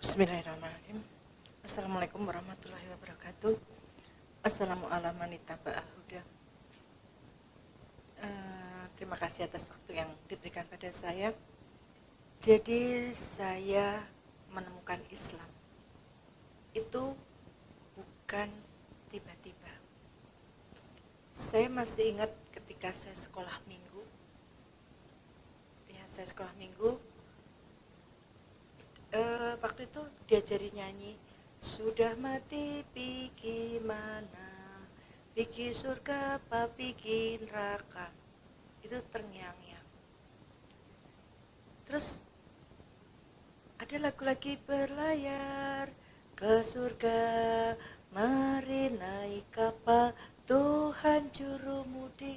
Bismillahirrahmanirrahim. Assalamualaikum warahmatullahi wabarakatuh. Assalamualaikum warahmatullahi wabarakatuh. Terima kasih atas waktu yang diberikan pada saya. Jadi saya menemukan Islam itu bukan tiba-tiba. Saya masih ingat ketika saya sekolah minggu. Waktu itu diajari nyanyi, sudah mati pikir mana, pikir surga apa pikir neraka. Itu terngiang-ngiang. Terus ada lagu lagi, berlayar ke surga, mari naik kapal Tuhan jurumudi.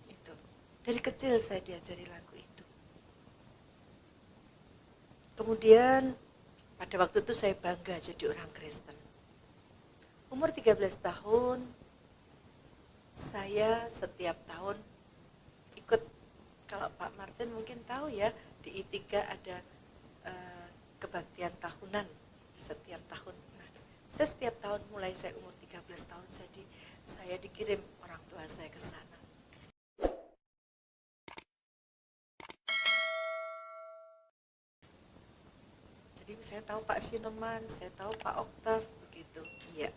Itu dari kecil saya diajari lagu itu. Kemudian pada waktu itu saya bangga jadi orang Kristen. Umur 13 tahun, saya setiap tahun ikut, kalau Pak Martin mungkin tahu ya, di I3 ada kebaktian tahunan setiap tahun. Nah, saya setiap tahun mulai saya umur 13 tahun, saya dikirim orang tua saya ke sana. Saya tahu Pak Sinoman, saya tahu Pak Oktav, begitu. Iya.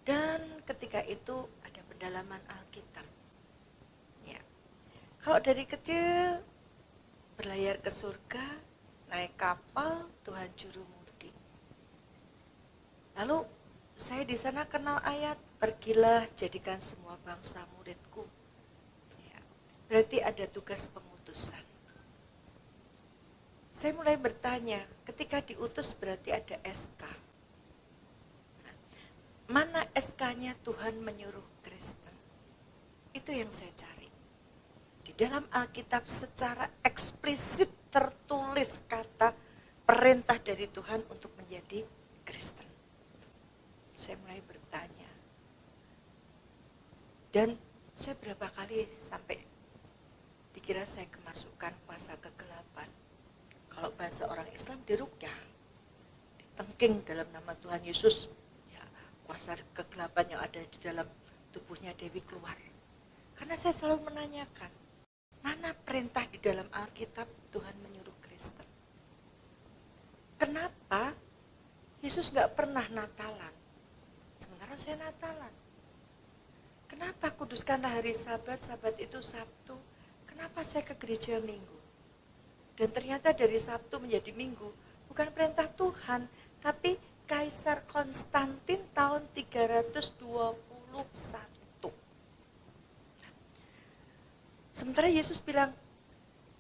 Dan ketika itu ada pendalaman Alkitab. Ya. Kalau dari kecil berlayar ke surga, naik kapal, Tuhan jurumudi. Lalu saya di sana kenal ayat, pergilah jadikan semua bangsa muridku. Ya. Berarti ada tugas pengutusan. Saya mulai bertanya, ketika diutus berarti ada SK. Nah, mana SK-nya Tuhan menyuruh Kristen? Itu yang saya cari. Di dalam Alkitab secara eksplisit tertulis kata perintah dari Tuhan untuk menjadi Kristen. Saya mulai bertanya. Dan saya berapa kali sampai dikira saya kemasukan kuasa kegelapan. Kalau bahasa orang Islam diruqyah, ditengking dalam nama Tuhan Yesus, ya, kuasa kegelapan yang ada di dalam tubuhnya Dewi keluar. Karena saya selalu menanyakan, mana perintah di dalam Alkitab Tuhan menyuruh Kristen? Kenapa Yesus nggak pernah Natalan, sementara saya Natalan? Kenapa kuduskanlah hari Sabat, Sabat itu Sabtu? Kenapa saya ke gereja Minggu? Dan ternyata dari Sabtu menjadi Minggu, bukan perintah Tuhan, tapi Kaisar Konstantin tahun 321. Sementara Yesus bilang,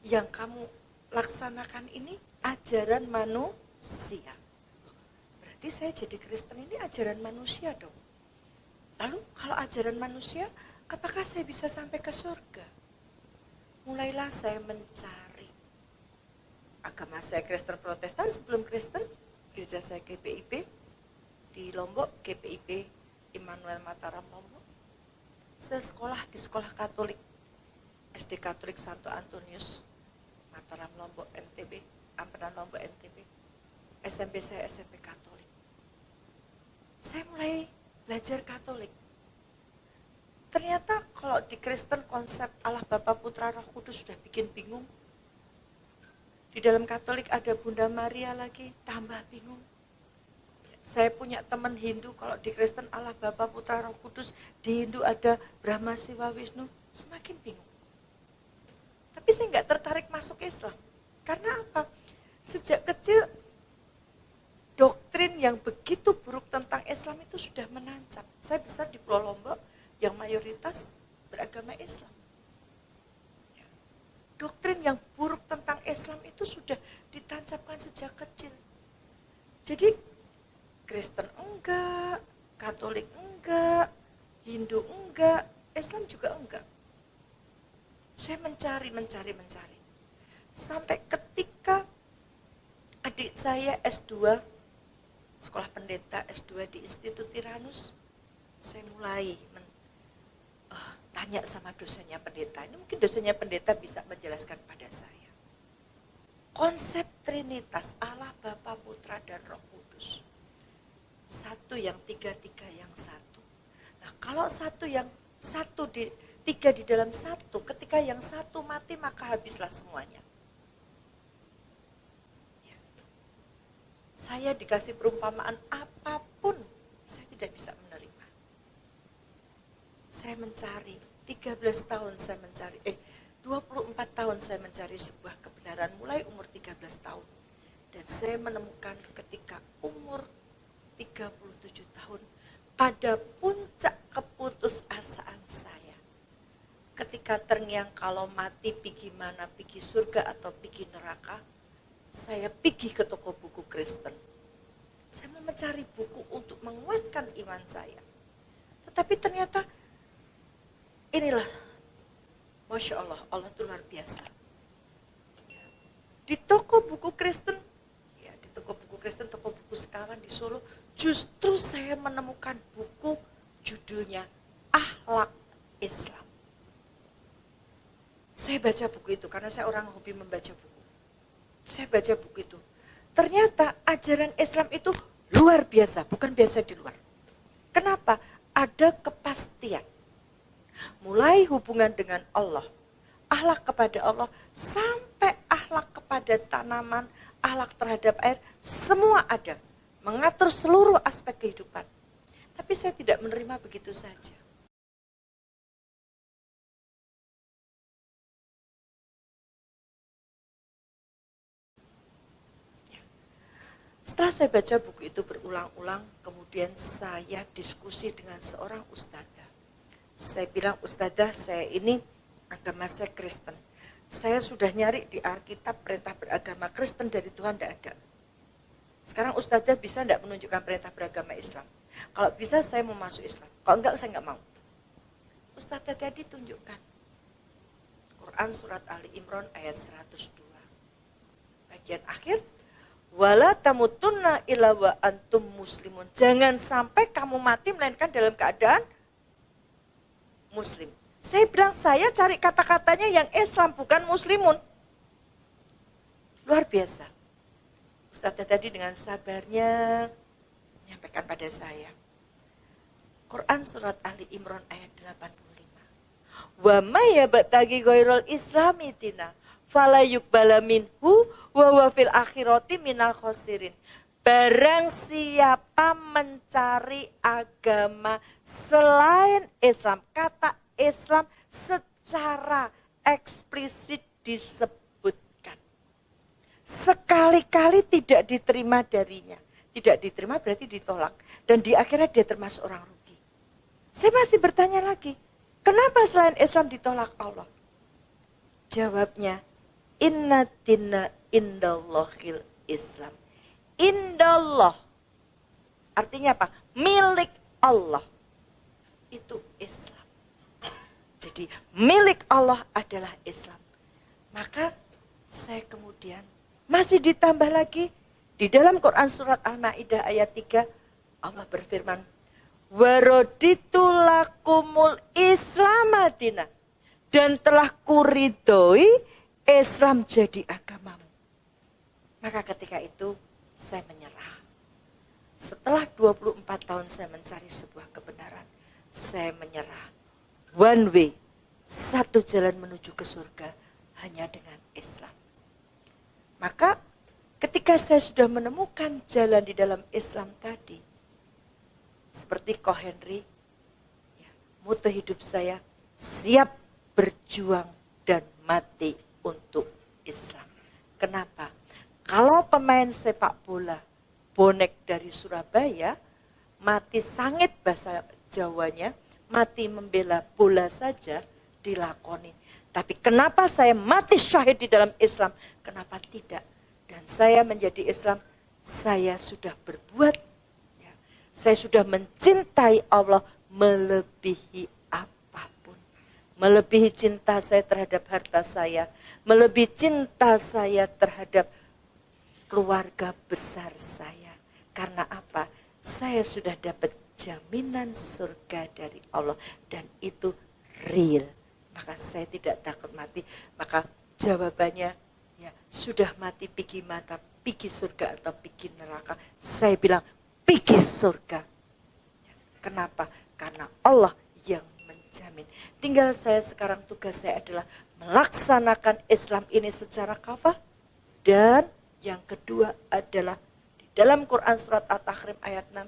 yang kamu laksanakan ini ajaran manusia. Berarti saya jadi Kristen ini ajaran manusia dong. Lalu kalau ajaran manusia, apakah saya bisa sampai ke surga? Mulailah saya mencari. Agama saya Kristen Protestan, sebelum Kristen, gereja saya GPIB, di Lombok, GPIB Immanuel Mataram Lombok. Saya sekolah di sekolah Katolik, SD Katolik Santo Antonius, Mataram Lombok NTB, Ampenan Lombok NTB. SMP saya SMP Katolik. Saya mulai belajar Katolik. Ternyata kalau di Kristen konsep Allah Bapa Putra Roh Kudus sudah bikin bingung. Di dalam Katolik ada Bunda Maria lagi, tambah bingung. Saya punya teman Hindu, kalau di Kristen Allah Bapa Putra Roh Kudus, di Hindu ada Brahma Siwa Wisnu, semakin bingung. Tapi saya nggak tertarik masuk Islam. Karena apa? Sejak kecil, doktrin yang begitu buruk tentang Islam itu sudah menancap. Saya besar di Pulau Lombok, yang mayoritas beragama Islam. Doktrin yang buruk tentang Islam itu sudah ditancapkan sejak kecil. Jadi Kristen enggak, Katolik enggak, Hindu enggak, Islam juga enggak. Saya mencari. Sampai ketika adik saya S2, sekolah pendeta S2 di Institut Tiranus, saya mulai tanya sama dosennya pendeta. Ini mungkin dosennya pendeta bisa menjelaskan pada saya. konsep Trinitas, Allah, Bapa, Putra, dan Roh Kudus. Satu yang tiga yang satu. Nah, kalau tiga di dalam satu, ketika yang satu mati maka habislah semuanya. Ya. Saya dikasih perumpamaan apapun, saya tidak bisa menerima. Saya mencari, 13 tahun saya mencari, 24 tahun saya mencari sebuah kebenaran mulai umur 13 tahun. Dan saya menemukan ketika umur 37 tahun pada puncak keputusasaan saya. Ketika terngiang kalau mati pergi mana, pergi surga atau pergi neraka, saya pergi ke toko buku Kristen. Saya mau mencari buku untuk menguatkan iman saya. Tetapi ternyata inilah, Masya Allah, Allah itu luar biasa. Di toko buku Kristen, ya di toko buku Kristen, toko buku Sekawan di Solo, justru saya menemukan buku judulnya Akhlak Islam. Saya baca buku itu karena saya orang hobi membaca buku. Saya baca buku itu. Ternyata ajaran Islam itu luar biasa, bukan biasa di luar. Kenapa? Ada kepastian. Mulai hubungan dengan Allah, akhlak kepada Allah, sampai akhlak kepada tanaman, akhlak terhadap air, semua ada. Mengatur seluruh aspek kehidupan. Tapi saya tidak menerima begitu saja. Setelah saya baca buku itu berulang-ulang, kemudian saya diskusi dengan seorang ustadzah. Saya bilang, ustadzah, saya ini agama saya Kristen. Saya sudah nyari di Alkitab perintah beragama Kristen dari Tuhan, tidak ada. Sekarang ustadzah bisa tidak menunjukkan perintah beragama Islam? Kalau bisa saya mau masuk Islam. Kalau enggak, saya enggak mau. Ustadzah tadi tunjukkan. Quran surat Ali Imran ayat 102. Bagian akhir. Wala tamutunna illa wa antum muslimun. Jangan sampai kamu mati melainkan dalam keadaan muslim. Saya bilang, saya cari kata-katanya yang Islam, bukan muslimun. Luar biasa. Ustadzah tadi dengan sabarnya menyampaikan pada saya. Quran surat Ali Imran ayat 85. Wa may yabtaghi ghairal islami dina fala yuqbala minhu wa huwa fil akhirati minal khosirin. Barang siapa mencari agama selain Islam, kata Islam secara eksplisit disebutkan. Sekali-kali tidak diterima darinya. Tidak diterima berarti ditolak. Dan di akhirnya dia termasuk orang rugi. Saya masih bertanya lagi, kenapa selain Islam ditolak Allah? Jawabnya, inna dinna indallahil Islam. Indallah. Artinya apa? Milik Allah. Itu Islam. Jadi milik Allah adalah Islam. Maka saya kemudian masih ditambah lagi di dalam Quran surat Al-Maidah ayat 3 Allah berfirman, "Waraditu lakumul islamadina." Dan telah kuridhoi Islam jadi agamamu. Maka ketika itu saya menyerah. Setelah 24 tahun saya mencari sebuah kebenaran, saya menyerah. One way, satu jalan menuju ke surga hanya dengan Islam. Maka ketika saya sudah menemukan jalan di dalam Islam tadi, seperti Ko Henry, ya, moto hidup saya, siap berjuang dan mati untuk Islam. Kenapa? Kalau pemain sepak bola, bonek dari Surabaya, mati sangit bahasa Jawanya, mati membela bola saja dilakoni. Tapi kenapa saya mati syahid di dalam Islam? Kenapa tidak? Dan saya menjadi Islam, saya sudah berbuat, ya, saya sudah mencintai Allah melebihi apapun. Melebihi cinta saya terhadap harta saya, melebihi cinta saya terhadap keluarga besar saya. Karena apa? Saya sudah dapat jaminan surga dari Allah dan itu real. Maka saya tidak takut mati. Maka jawabannya Ya, sudah mati pergi mata, pergi surga atau pergi neraka. Saya bilang pergi surga. Kenapa? Karena Allah yang menjamin. Tinggal saya sekarang, tugas saya adalah melaksanakan Islam ini secara kafah. Dan yang kedua adalah di dalam Quran surat At-Tahrim ayat 6.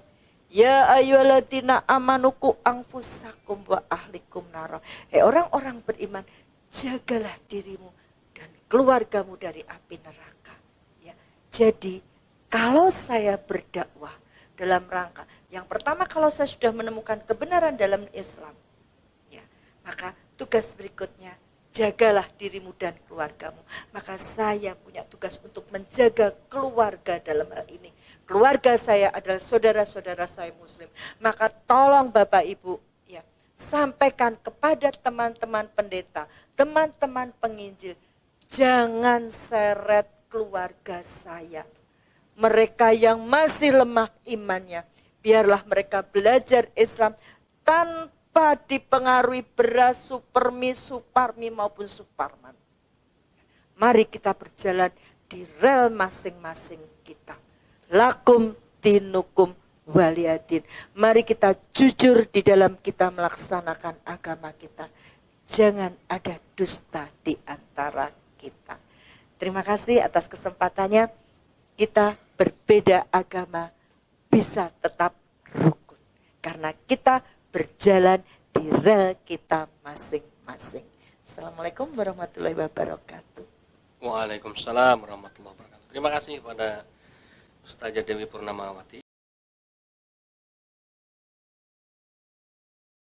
Ya ayyuhalladzina amanuku anfusakum wa ahlikum nara. Orang-orang beriman, jagalah dirimu dan keluargamu dari api neraka. Ya. Jadi kalau saya berdakwah dalam rangka, yang pertama kalau saya sudah menemukan kebenaran dalam Islam, ya, maka tugas berikutnya, jagalah dirimu dan keluargamu. Maka saya punya tugas untuk menjaga keluarga dalam hal ini. Keluarga saya adalah saudara-saudara saya Muslim. Maka tolong Bapak Ibu, ya, sampaikan kepada teman-teman pendeta, teman-teman penginjil, jangan seret keluarga saya. Mereka yang masih lemah imannya, biarlah mereka belajar Islam tanpa dipengaruhi beras, supermi, suparmi maupun suparman. Mari kita berjalan di rel masing-masing kita. Lakum dinukum waliyadin. Mari kita jujur di dalam kita melaksanakan agama kita. Jangan ada dusta di antara kita. Terima kasih atas kesempatannya. Kita berbeda agama bisa tetap rukun. Karena kita berjalan di rel kita masing-masing. Assalamualaikum warahmatullahi wabarakatuh. Waalaikumsalam warahmatullahi wabarakatuh. Terima kasih kepada Ustazah Dewi Purnamawati